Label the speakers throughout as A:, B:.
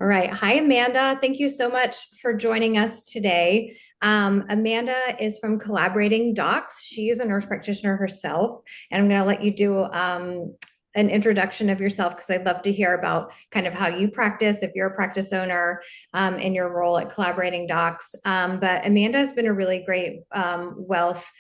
A: All right. Hi, Amanda. Thank you so much for joining us today. Amanda is from Collaborating Docs. She is a nurse practitioner herself, and I'm going to let you do an introduction of yourself because I'd love to hear about kind of how you practice, if you're a practice owner, in your role at Collaborating Docs. But Amanda has been a really great wealth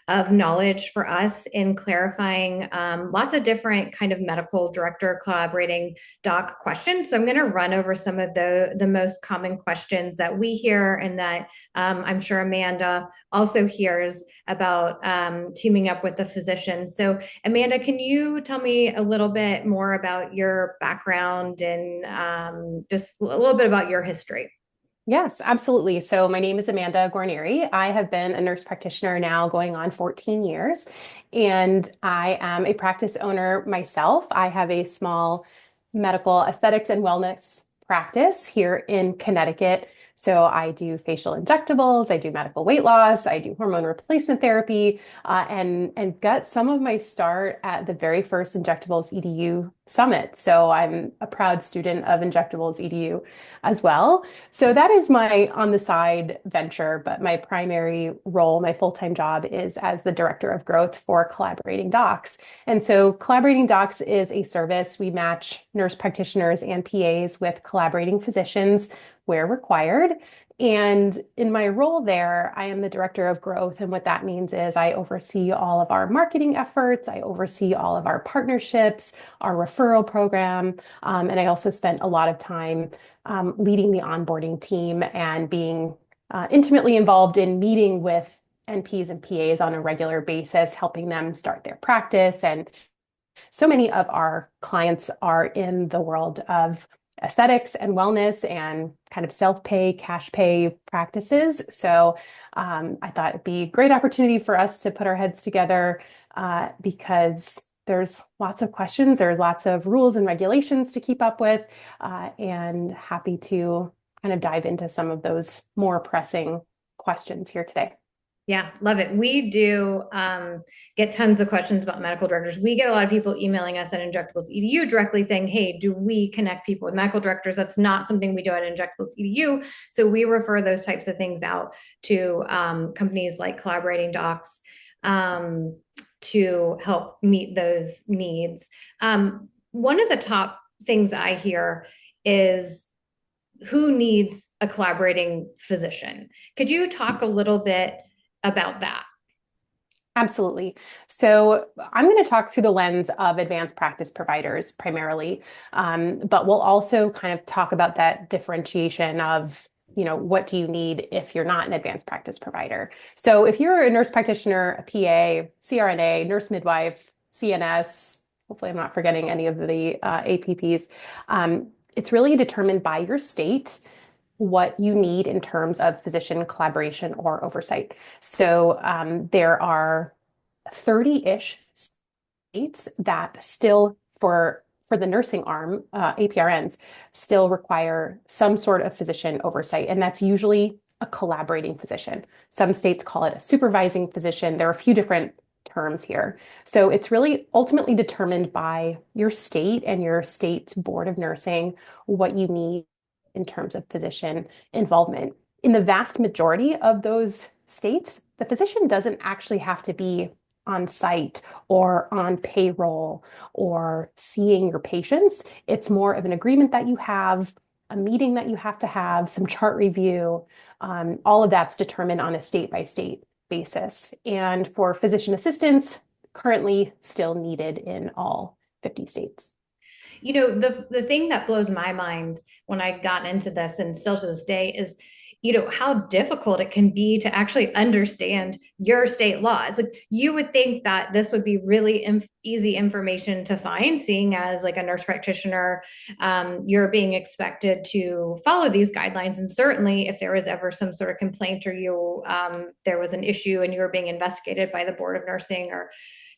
A: of knowledge for us in clarifying lots of different kind of medical director collaborating doc questions. So I'm going to run over some of the most common questions that we hear and that I'm sure Amanda also hears about teaming up with the physician. So Amanda, can you tell me a little bit more about your background and just a little bit about your history?
B: Yes, absolutely. So my name is Amanda Guarniere. I have been a nurse practitioner now going on 14 years, and I am a practice owner myself. I have a small medical aesthetics and wellness practice here in Connecticut. So I do facial injectables, I do medical weight loss, I do hormone replacement therapy, and got some of my start at the very first Injectables EDU summit. So I'm a proud student of Injectables EDU as well. So that is my on the side venture, but my primary role, my full-time job is as the director of growth for Collaborating Docs. And so Collaborating Docs is a service. We match nurse practitioners and PAs with collaborating physicians where required. And in my role there, I am the director of growth. And what that means is I oversee all of our marketing efforts. I oversee all of our partnerships, our referral program. And I also spent a lot of time leading the onboarding team and being intimately involved in meeting with NPs and PAs on a regular basis, helping them start their practice. And so many of our clients are in the world of aesthetics and wellness and kind of self-pay, cash pay practices. So I thought it'd be a great opportunity for us to put our heads together because there's lots of questions, there's lots of rules and regulations to keep up with, and happy to kind of dive into some of those more pressing questions here today.
A: Yeah, love it. We do get tons of questions about medical directors. We get a lot of people emailing us at Injectables EDU directly saying, hey, do we connect people with medical directors? That's not something we do at Injectables EDU. So we refer those types of things out to companies like Collaborating Docs to help meet those needs. One of the top things I hear is who needs a collaborating physician? Could you talk a little bit about that?
B: Absolutely. So I'm going to talk through the lens of advanced practice providers primarily, but we'll also kind of talk about that differentiation of, what do you need if you're not an advanced practice provider? So if you're a nurse practitioner, a PA, CRNA, nurse midwife, CNS, hopefully I'm not forgetting any of the APPs, it's really determined by your state what you need in terms of physician collaboration or oversight. So there are 30-ish states that still for the nursing arm, APRNs, still require some sort of physician oversight, and that's usually a collaborating physician. Some states call it a supervising physician. There are a few different terms here. So it's really ultimately determined by your state and your state's board of nursing what you need in terms of physician involvement. In the vast majority of those states, the physician doesn't actually have to be on site or on payroll or seeing your patients. It's more of an agreement that you have, a meeting that you have to have, some chart review. All of that's determined on a state by state basis. And for physician assistants, currently still needed in all 50 states.
A: The thing that blows my mind when I got into this and still to this day is, how difficult it can be to actually understand your state laws. Like you would think that this would be really easy information to find, seeing as like a nurse practitioner, you're being expected to follow these guidelines. And certainly if there was ever some sort of complaint or there was an issue and you were being investigated by the Board of Nursing or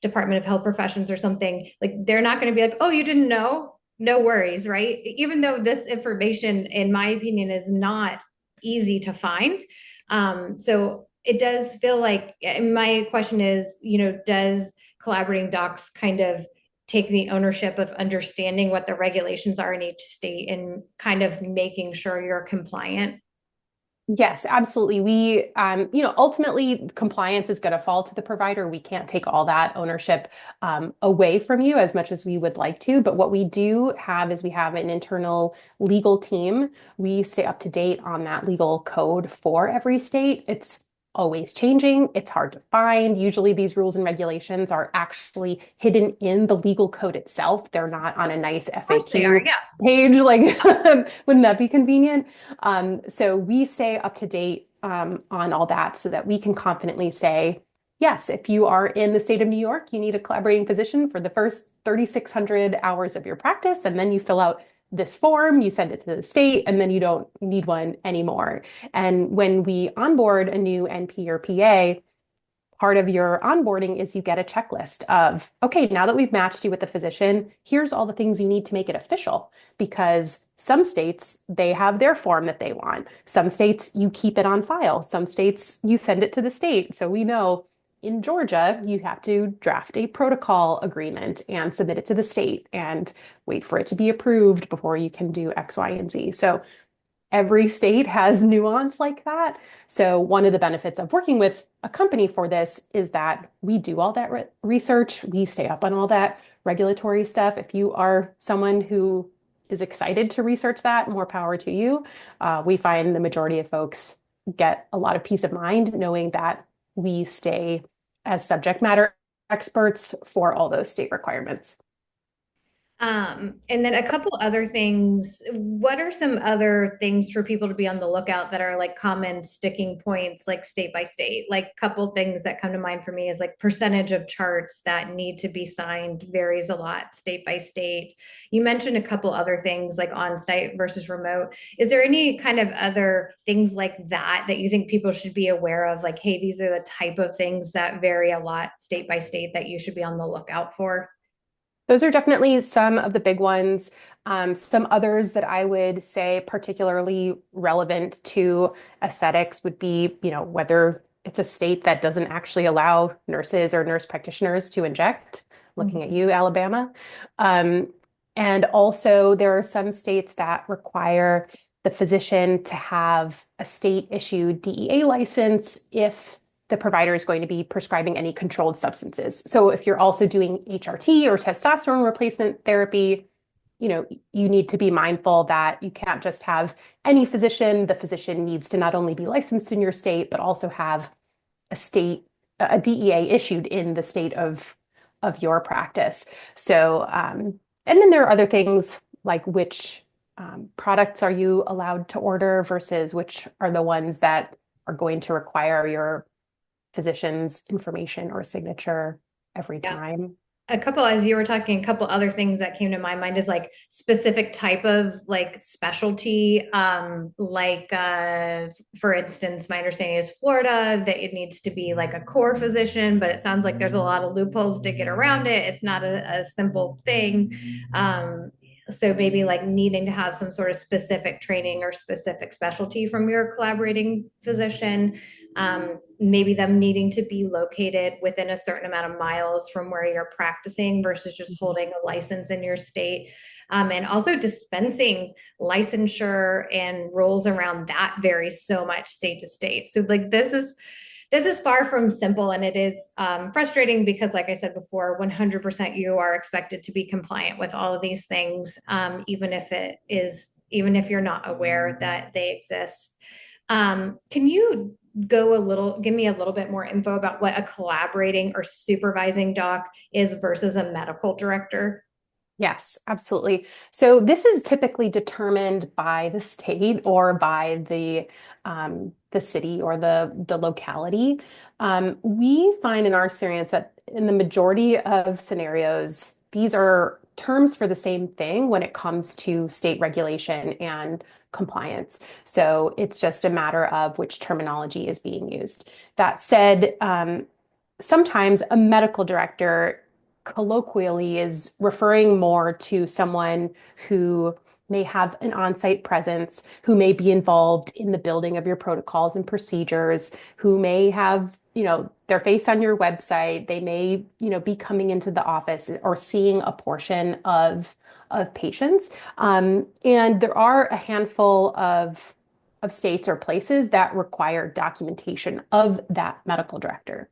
A: Department of Health Professions or something, like they're not going to be like, oh, you didn't know? No worries, right? Even though this information, in my opinion, is not easy to find. So it does feel like, my question is, does Collaborating Docs kind of taking the ownership of understanding what the regulations are in each state and kind of making sure you're compliant.
B: Yes, absolutely. Ultimately, compliance is going to fall to the provider. We can't take all that ownership away from you as much as we would like to. But what we do have is we have an internal legal team. We stay up to date on that legal code for every state. It's always changing. It's hard to find. Usually, these rules and regulations are actually hidden in the legal code itself. They're not on a nice
A: Of course they are.
B: FAQ
A: Yeah.
B: page. Like, wouldn't that be convenient? So we stay up to date on all that so that we can confidently say, yes, if you are in the state of New York, you need a collaborating physician for the first 3,600 hours of your practice, and then you fill out this form, you send it to the state, and then you don't need one anymore. And when we onboard a new NP or PA, part of your onboarding is you get a checklist of, okay, now that we've matched you with the physician, here's all the things you need to make it official. Because some states, they have their form that they want. Some states, you keep it on file. Some states, you send it to the state. So we know in Georgia, you have to draft a protocol agreement and submit it to the state and wait for it to be approved before you can do X, Y, and Z. So every state has nuance like that. So one of the benefits of working with a company for this is that we do all that research. We stay up on all that regulatory stuff. If you are someone who is excited to research that, more power to you. We find the majority of folks get a lot of peace of mind knowing that we stay as subject matter experts for all those state requirements.
A: And then a couple other things. What are some other things for people to be on the lookout that are like common sticking points, like state by state? Like a couple things that come to mind for me is like percentage of charts that need to be signed varies a lot state by state. You mentioned a couple other things like on-site versus remote. Is there any kind of other things like that that you think people should be aware of? Like, hey, these are the type of things that vary a lot state by state that you should be on the lookout for?
B: Those are definitely some of the big ones. Some others that I would say particularly relevant to aesthetics would be, whether it's a state that doesn't actually allow nurses or nurse practitioners to inject. Looking at
A: Mhm.
B: you, Alabama. Um, and also, there are some states that require the physician to have a state issued DEA license if the provider is going to be prescribing any controlled substances. So if you're also doing HRT or testosterone replacement therapy, you need to be mindful that you can't just have any physician. The physician needs to not only be licensed in your state, but also have a DEA issued in the state of your practice. So, and then there are other things like which products are you allowed to order versus which are the ones that are going to require your physician's information or signature every
A: Yeah.
B: time.
A: A couple, as you were talking, a couple other things that came to my mind is like specific type of like specialty. For instance, my understanding is Florida that it needs to be like a core physician, but it sounds like there's a lot of loopholes to get around it. It's not a simple thing. So maybe like needing to have some sort of specific training or specific specialty from your collaborating physician. Maybe them needing to be located within a certain amount of miles from where you're practicing versus just holding a license in your state. And also dispensing licensure and rules around that vary so much state to state. So like this is far from simple, and it is frustrating because, like I said before, 100% you are expected to be compliant with all of these things, even if you're not aware that they exist. Can you give me a little bit more info about what a collaborating or supervising doc is versus a medical director?
B: Yes, absolutely. So this is typically determined by the state or by the city or the locality. We find in our experience that in the majority of scenarios, these are terms for the same thing when it comes to state regulation and compliance. So it's just a matter of which terminology is being used. That said, sometimes a medical director colloquially is referring more to someone who may have an on-site presence, who may be involved in the building of your protocols and procedures, who may have, their face on your website. They may, be coming into the office or seeing a portion of patients. And there are a handful of states or places that require documentation of that medical director.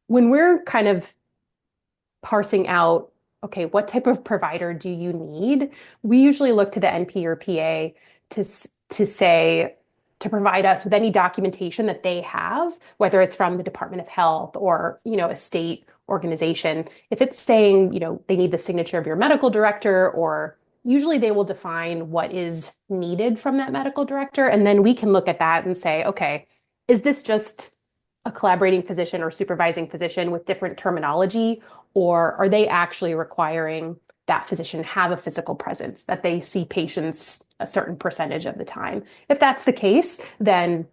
B: When we're kind of parsing out, okay, what type of provider do you need? We usually look to the NP or PA to to say to provide us with any documentation that they have, whether it's from the Department of Health or, a state organization. If it's saying, they need the signature of your medical director, or usually they will define what is needed from that medical director, and then we can look at that and say, okay, is this just a collaborating physician or supervising physician with different terminology, or are they actually requiring that physician have a physical presence, that they see patients a certain percentage of the time? If that's the case, then,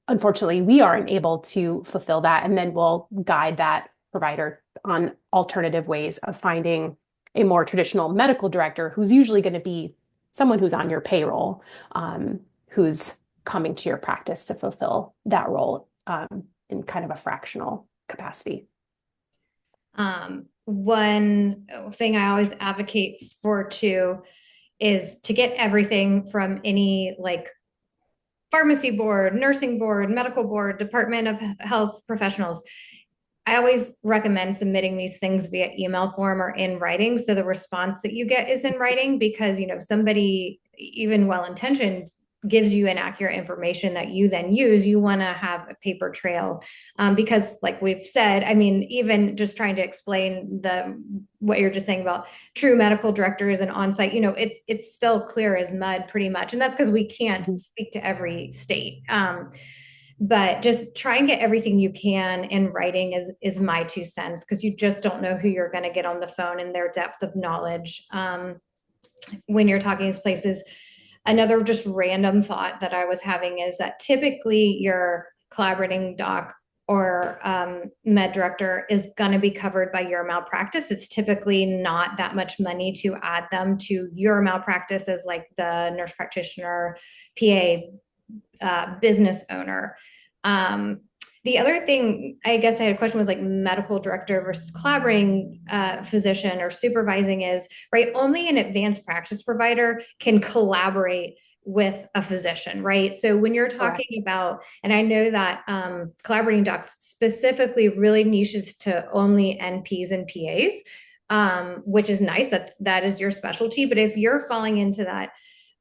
B: unfortunately, we aren't able to fulfill that. And then we'll guide that provider on alternative ways of finding a more traditional medical director who's usually going to be someone who's on your payroll, who's coming to your practice to fulfill that role in kind of a fractional capacity.
A: One thing I always advocate for too is to get everything from any like pharmacy board, nursing board, medical board, Department of Health professionals. I always recommend submitting these things via email form or in writing. So the response that you get is in writing because, somebody, even well intentioned, gives you inaccurate information that you then use. You want to have a paper trail because, like we've said, I mean, even just trying to explain what you're just saying about true medical directors and on-site, it's still clear as mud pretty much. And that's because we can't speak to every state. But just try and get everything you can in writing is my 2 cents, because you just don't know who you're going to get on the phone and their depth of knowledge when you're talking to places. Another just random thought that I was having is that typically your collaborating doc or med director is going to be covered by your malpractice. It's typically not that much money to add them to your malpractice as like the nurse practitioner, PA, business owner. The other thing, I guess I had a question was like medical director versus collaborating physician or supervising is, right, only an advanced practice provider can collaborate with a physician, right? So when you're talking
B: Correct.
A: about, and I know that collaborating docs specifically really niches to only NPs and PAs, which is nice. That is your specialty. But if you're falling into that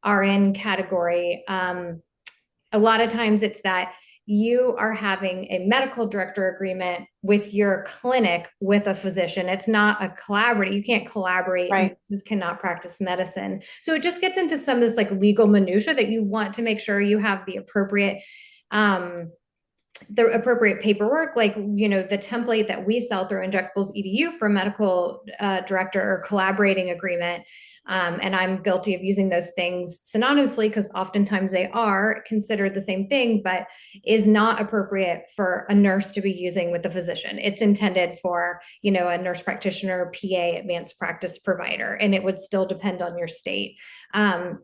A: RN category, a lot of times it's that you are having a medical director agreement with your clinic with a physician. It's not a collaborative. You can't collaborate.
B: Right.
A: Nurses cannot practice medicine. So it just gets into some of this like legal minutia that you want to make sure you have the appropriate paperwork, like, the template that we sell through Injectables EDU for medical director or collaborating agreement. And I'm guilty of using those things synonymously because oftentimes they are considered the same thing, but is not appropriate for a nurse to be using with a physician. It's intended for, a nurse practitioner, PA, advanced practice provider, and it would still depend on your state.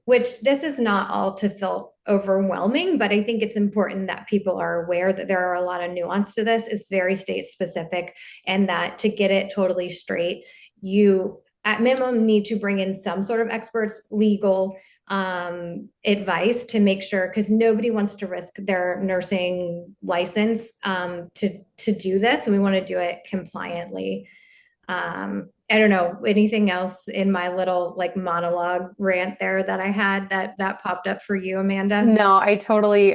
A: Which this is not all to feel overwhelming, but I think it's important that people are aware that there are a lot of nuance to this. It's very state specific, and that to get it totally straight, you at minimum need to bring in some sort of experts, legal advice to make sure, because nobody wants to risk their nursing license to do this, and we want to do it compliantly. I don't know, anything else in my little like monologue rant there that I had that popped up for you, Amanda?
B: No, I totally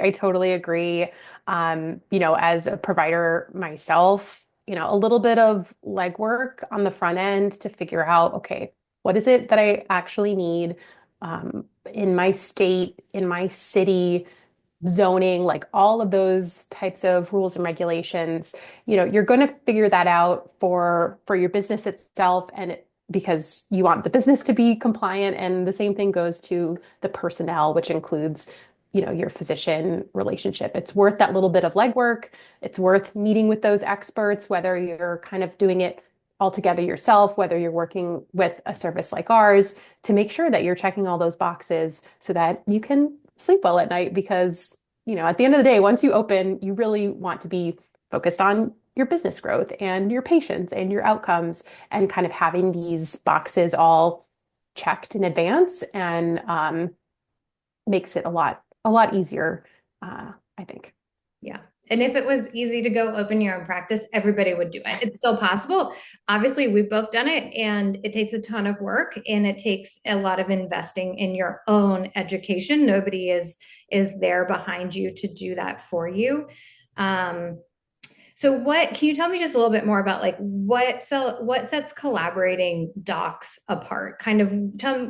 B: agree. As a provider myself, a little bit of legwork on the front end to figure out, okay, what is it that I actually need in my state, in my city, zoning, like all of those types of rules and regulations. You're going to figure that out for your business itself, and because you want the business to be compliant, and the same thing goes to the personnel, which includes your physician relationship. It's worth that little bit of legwork. It's worth meeting with those experts, whether you're kind of doing it all together yourself, whether you're working with a service like ours, to make sure that you're checking all those boxes so that you can sleep well at night. Because, at the end of the day, once you open, you really want to be focused on your business growth and your patients and your outcomes, and kind of having these boxes all checked in advance and makes it a lot easier, I think.
A: Yeah. And if it was easy to go open your own practice, everybody would do it. It's still possible. Obviously, we've both done it, and it takes a ton of work and it takes a lot of investing in your own education. Nobody is there behind you to do that for you. Um, so what can you tell me just a little bit more about like what sets collaborating docs apart? Kind of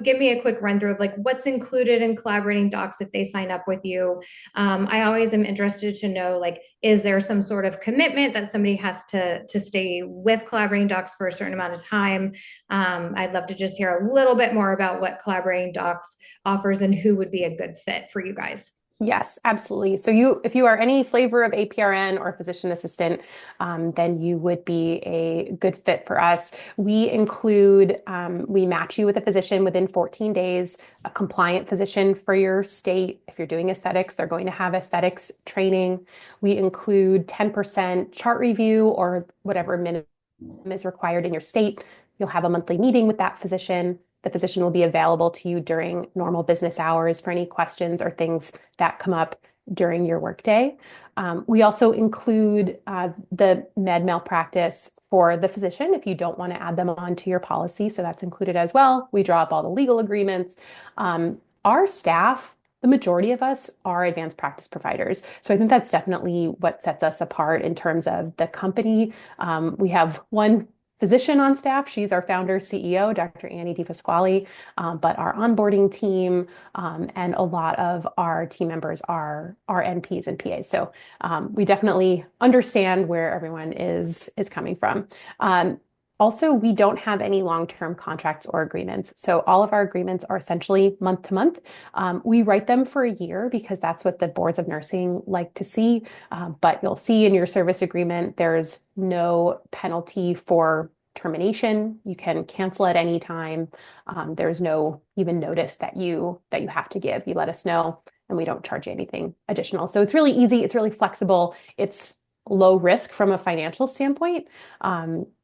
A: give me a quick run through of like what's included in collaborating docs if they sign up with you. I always am interested to know like is there some sort of commitment that somebody has to stay with collaborating docs for a certain amount of time? I'd love to just hear a little bit more about what collaborating docs offers and who would be a good fit for you guys.
B: Yes, absolutely. So if you are any flavor of APRN or physician assistant, then you would be a good fit for us. We match you with a physician within 14 days, a compliant physician for your state. If you're doing aesthetics, they're going to have aesthetics training. We include 10% chart review or whatever minimum is required in your state. You'll have a monthly meeting with that physician. The physician will be available to you during normal business hours for any questions or things that come up during your workday. We also include the med malpractice for the physician if you don't want to add them onto your policy. So that's included as well. We draw up all the legal agreements. Our staff, the majority of us are advanced practice providers. So I think that's definitely what sets us apart in terms of the company. We have one physician on staff. She's our founder CEO, Dr. Annie DiPasquale. But our onboarding team and a lot of our team members are NPs and PAs. So we definitely understand where everyone is coming from. Also, we don't have any long-term contracts or agreements. So all of our agreements are essentially month to month. We write them for a year because that's what the boards of nursing like to see. But you'll see in your service agreement, there's no penalty for termination. You can cancel at any time. There's no even notice that you have to give. You let us know, and we don't charge you anything additional. So it's really easy. It's really flexible. It's low risk from a financial standpoint,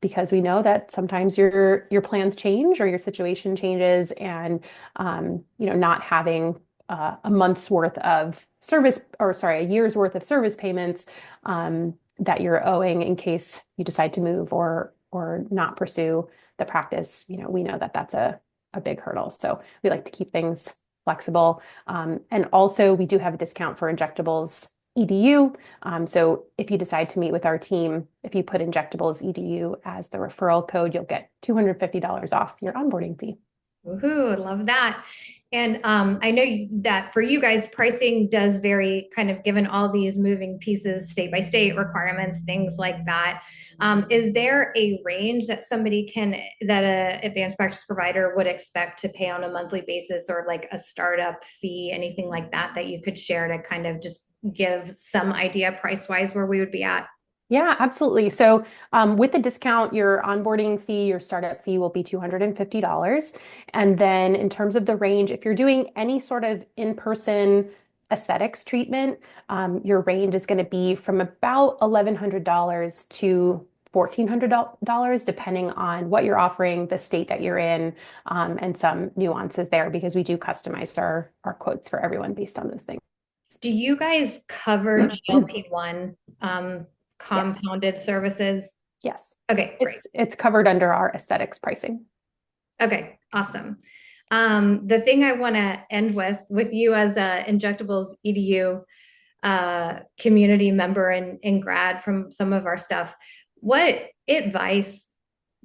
B: because we know that sometimes your plans change or your situation changes, and not having a month's worth of service, or sorry, a year's worth of service payments that you're owing in case you decide to move or not pursue the practice. We know that that's a big hurdle. So we like to keep things flexible. And also we do have a discount for injectables EDU. So if you decide to meet with our team, if you put injectables EDU as the referral code, you'll get $250 off your onboarding fee.
A: Woohoo, love that. And I know that for you guys, pricing does vary kind of given all these moving pieces, state by state requirements, things like that. Is there a range that that a advanced practice provider would expect to pay on a monthly basis, or like a startup fee, anything like that, that you could share to kind of just give some idea price wise where we would be at?
B: Yeah, absolutely. So with the discount, your onboarding fee, your startup fee will be $250. And then in terms of the range, if you're doing any sort of in-person aesthetics treatment, your range is going to be from about $1,100 to $1,400, depending on what you're offering, the state that you're in, and some nuances there, because we do customize our quotes for everyone based on those things.
A: Do you guys cover GLP-1
B: Yes.
A: compounded services?
B: Yes.
A: Okay, great.
B: It's covered under our aesthetics pricing.
A: Okay, awesome. The thing I want to end with you as a injectables EDU community member and grad from some of our stuff, what advice,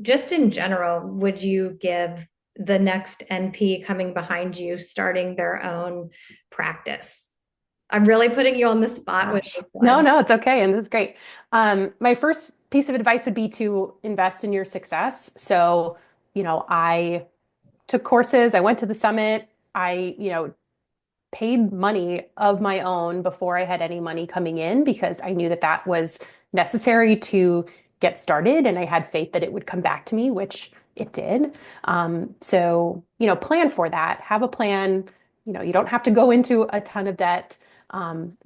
A: just in general, would you give the next NP coming behind you, starting their own practice? I'm really putting you on the spot with
B: Gosh.
A: this
B: No,
A: one.
B: no, it's okay. And this is great. My first piece of advice would be to invest in your success. So, I took courses, I went to the summit, I paid money of my own before I had any money coming in because I knew that that was necessary to get started. And I had faith that it would come back to me, which it did. So, plan for that, have a plan. You don't have to go into a ton of debt.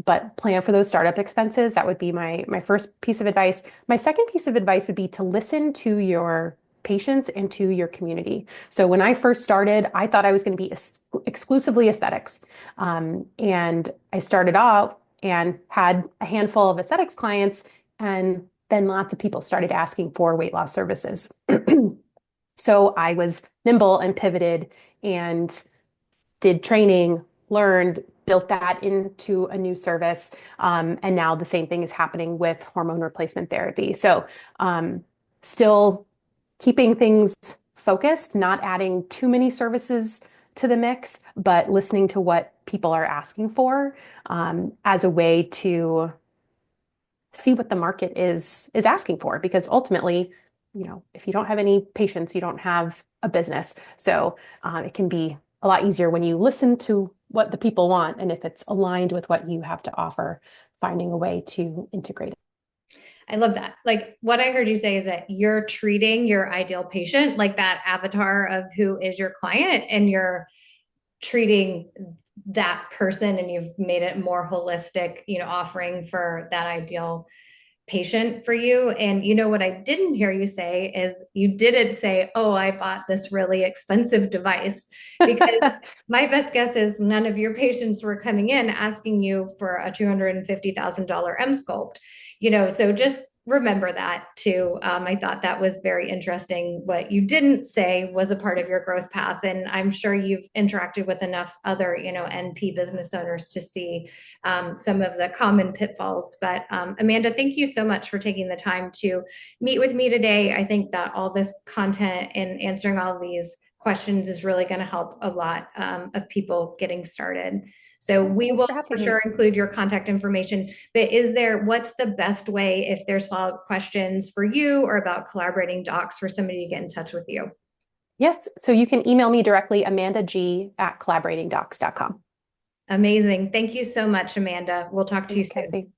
B: But plan for those startup expenses. That would be my first piece of advice. My second piece of advice would be to listen to your patients and to your community. So when I first started, I thought I was going to be exclusively aesthetics. And I started out and had a handful of aesthetics clients, and then lots of people started asking for weight loss services. So I was nimble and pivoted and did training, learned, built that into a new service. And now the same thing is happening with hormone replacement therapy. So still keeping things focused, not adding too many services to the mix, but listening to what people are asking for as a way to see what the market is asking for. Because ultimately, if you don't have any patients, you don't have a business. So it can be a lot easier when you listen to what the people want, and if it's aligned with what you have to offer, finding a way to integrate it.
A: I love that. Like what I heard you say is that you're treating your ideal patient like that avatar of who is your client, and you're treating that person, and you've made it more holistic, offering for that ideal patient for you. And what I didn't hear you say is you didn't say, "Oh, I bought this really expensive device," because my best guess is none of your patients were coming in asking you for a $250,000 M sculpt. So just remember that too. I thought that was very interesting. What you didn't say was a part of your growth path, and I'm sure you've interacted with enough other, NP business owners to see some of the common pitfalls. But Amanda, thank you so much for taking the time to meet with me today. I think that all this content and answering all of these questions is really going to help a lot of people getting started. So we
B: Thanks
A: will
B: for
A: for
B: having me.
A: sure include your contact information. But what's the best way if there's follow-up questions for you or about collaborating docs for somebody to get in touch with you?
B: Yes, so you can email me directly, amandag@collaboratingdocs.com.
A: Amazing. Thank you so much, Amanda. We'll talk to you
B: Thanks,
A: soon.
B: Cassie.